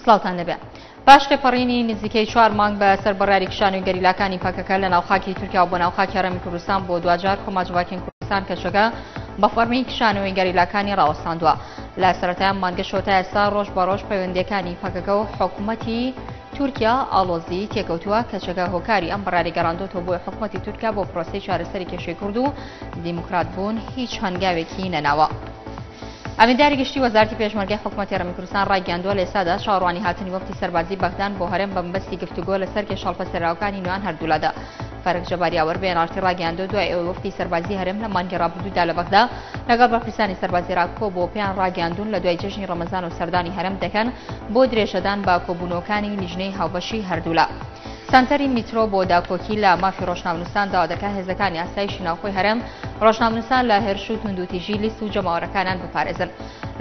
سڵاوتان لەبێ. باش ڕێپەڕینی نزیکەی 4 مانگ بە سەربەڕیاری کشان و گەریلاکانی پاکەکە لە ناوخاکی تورکیا و بۆ ناوخاکی هەرێمی کوردستان بۆ دوجار کۆمەڵجوواکین کوردستان کەچەکە بە فەرمی کشانەوەی گەریلاکانی ڕاوەستاندووە. لە سەرەتایان مانگەشەوە تا ئێستا ڕۆژ بە ڕۆژ پەیوەندیەکانی پاکەکە و حکوومەتی تورکیا ئاڵۆزی تێکەوتووە کەچەکە هۆکاری ئەم بەڕاری گەڕاندۆتەوە بۆ حکوومەتی تورکیا بۆ پرۆسەی چارەسەری کێشەی کورد و دیموکرات بوون هیچ هەنگاوێکی نەناوە. ئەمێداری گشتی وەزارەتی پێشمەرگەی حکوومەتی هەرێمی کوردستان ڕایگەاندووە لە ئێستادا شاڕوانی هاتنی وەفتی سەربازی بەغدان بۆ هەرێم بە مەبەستی گفتوگۆ لەسەر کێشەڵپە سەرراوەکانی نوێیان هەردوولادا. فەرق جەباریاوەر بە ئێناڵتی ڕاگەاندووە دوای ئەوەی وەفتی سەربازی هەرێم لە مانگی ڕابردوودا لە بەغدا لەگەڵ بەرپرسانی سەربازی ڕاکۆ بۆ پێیان ڕاگەاندوون لە دوای جەژنی ڕەمەزان و سەردانی هەرێم دەکەن بۆ درێژەدان بە کۆبوونەوەکانی لیژنەی هاوبەشی هەردوولا. سانتەری میترۆ بۆ داکۆکی لە مافی ڕۆژنامەنووسان داوا دەکات هێزەکانی ئاسایشی ناوخۆی هەرێم ڕۆژنامەنووسان لە هێرش و توندوتیژی لیست و جەماوەرەکانیان بپارێزن.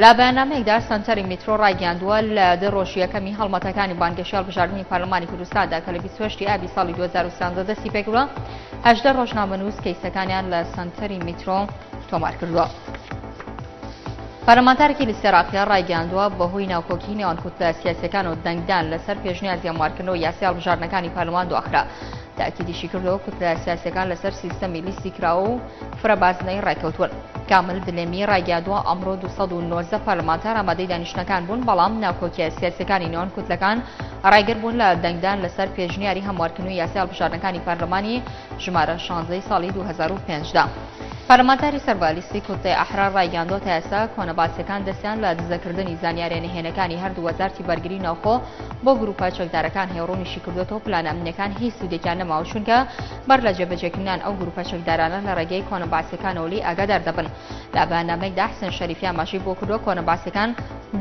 لە بەیاننامەیەکدا سانتەری میترۆ ڕایگەاندووە لە دڕۆژیەکەمی هەڵمەتەکانی بانگەشی هەڵبژاردننی پارلەمانی کوردستاندا کە لە 28 ئابی ساڵی 2013 دەستی پێکردووە 18 ڕۆژنامەنووس کەیسەکانیان لە سانتەری میترۆ تۆمار کردووە. پەرلەمانتارێکی لە عێراقیە ڕایگەاندووە بەهۆی ناوکۆکی نێوان کۆتە سیاسیەکان و دەنگدان لەسەر پێشنیازی هەموارکردنەوە یاسی هەڵبژاردنەکانی پارلەمان دواخرا. تاکیدیشی کردەوە کۆتە سیاسیەکان لەسەر سیستەمی لیستی کراوە و فرەبازنەی ڕێکەوتوون. کامل دلێمی ڕایگەاندووە ئەمڕۆ 290 پەرلەمانتار ئامادەی دانیشتنەکان بوون، بەڵام ناوکۆکیە سیاسیەکانی نێوان کوتلەکان ڕایگر بوون لە دەنگدان لەسەر پێشنیاری هەموارکردنەوەی یاسی هەڵبژاردنەکانی پەرلەمانی ژمارە 16 ساڵی 2005دا. پەرلەمانتاری سەربالیستی کوتڵی ئەحرار ڕایگەاندووە تا ئێستا کۆنەباسیەکان دەستیان لە دزەکردنی زانیاریە نهێنەکانی هەردوو وەزارتی بەرگری ناوخۆ بۆ گروپە چەکدارەکان هێڕۆنیشی کردوێتەوە پلانە ئەمنیەکان هیچ سوودێکیان نەماوە چونکە بەر لە جێبەجێکردنیان ئەو گروپە چەکدارانە لە ڕێگەی کۆنەباسیەکانەوە لێی ئاگادار دەبن. لە بەیاننامەیەکدا حسێن شەریفیان ماشی بۆ کردووە کۆنەباسیەکان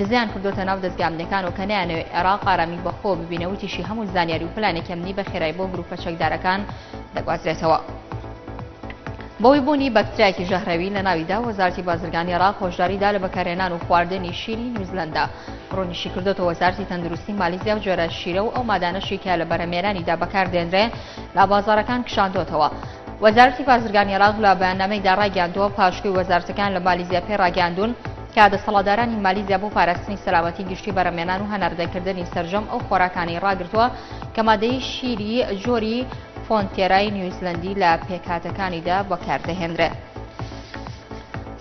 دزیان کردوتە ناو دەستگا ئەمنیەکان و کە نەیانەوێت عێراق ئارامی بەخۆ ببینە وتیشی هەموو زانیاری و پلانێکی ئەمنی بەخێرایی بۆ گروپە چەکدارەکان دەگوازرێتەوە. بۆی بوونی بەکتریاکی ژەهراوی لە ناویدا وەزارەتی بازرگانی عێراق هۆشداریدا لە بەکارهێنان و خواردنی شیری نیوزیلەندا. ڕۆنیشی کردوتەوە وەزارەتی تەندروستی مالیزیا و جۆرە شیرە و ئەو مادانەشی کە لە بەرهەمهێنانیدا بەکاردێنرێ لە بازاڕەکان کشاندۆتەوە. وەزارەتی بازرگانی عێراق لە بەیاننامەیەکدا ڕایگەاندووە پاشووی وەزارەتەکان لە مالیزیا پێ ڕاگەاندوون کە دەسەڵاتدارانی مالیزیا بۆ پاراستنی سەلامەتی گشتی بەرهەمهێنان و هەناردەکردنی سەرجەم ئەو خۆراکانی ڕاگرتووە کە مادەی شیری جۆری فۆنتێرای نیوزیلەندی لە پێکهاتەکانیدا بەکاردەهێنرێت.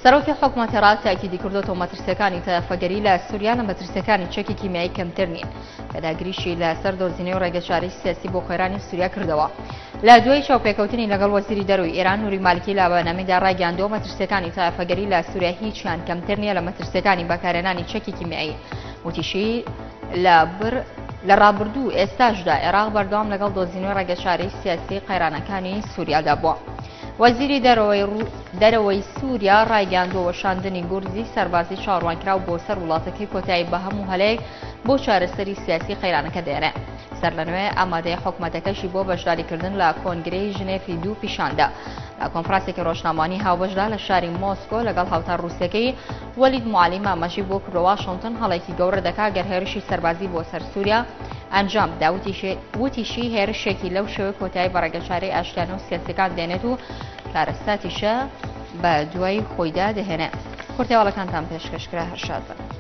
سەرۆکی حکوومەتی عێراق تاکیدی کردوتەوە مەترسیەکانی تەفەگەری لە سووریا لە مەترسیەکانی چەکی کیمیایی کەمتر نین کە داگیریشی لەسەر دۆزینەی و ڕێگەچاری سیاسی بۆ خۆرانی سووریا کردەوە. لە دوای چاوپێکەوتنی لەگەڵ وەزیری دەروی ئێران نوری مالکی لە بەیاننامەیەکدا ڕایگەاندووە مەترسیەکانی تەفەگەری لە سووریا هیچیان کەمتر نییە لە مەترسیەکانی بەکارهێنانی چەکی کیمیایی. وتیشی لە ڕابردوو ئێستاشدا عێراق بەردەوام لەگەڵ دۆزینەوەی ڕێگەچاری سیاسی قەیرانەکانی سووریادا بووە. وەزیری دەرەوەی سووریا ڕایگەاندووە وەشاندنی گورزی سەربازی چاڕوانکراو بۆ سەر وڵاتەکەی کۆتایی بە هەموو هەلەیەک بۆ چارەسەری سیاسی قەیرانەکە دێنێ. سەر لەنوێ ئامادەی حکوومەتەکەشی بۆ بەشداریکردن لە کۆنگرەی ژنێفی 2 پیشاندا. لە کۆنفرانسێکی ڕۆژنامانی هاوبەشدا لە شاری مۆسکۆ لەگەڵ هاوتار ڕووسیەکەی وەلید موعەلیم ئاماژەی بۆ کردووە واشنگتن هەڵێکی گەورە دەکات گەر هێرشی سەربازی بۆ سەر سووریا ئەنجام بدا. وتیشی هێرشێکی لەو شێوە کۆتایی بە ڕێگەچاری ئاشتیانە و سیاسیەکان دێنێت و کارەستاتیشە بە دوای خۆیدا دەهێنێت. کورتێواڵەکانتان پێشکەشکرا هەرشاد بن.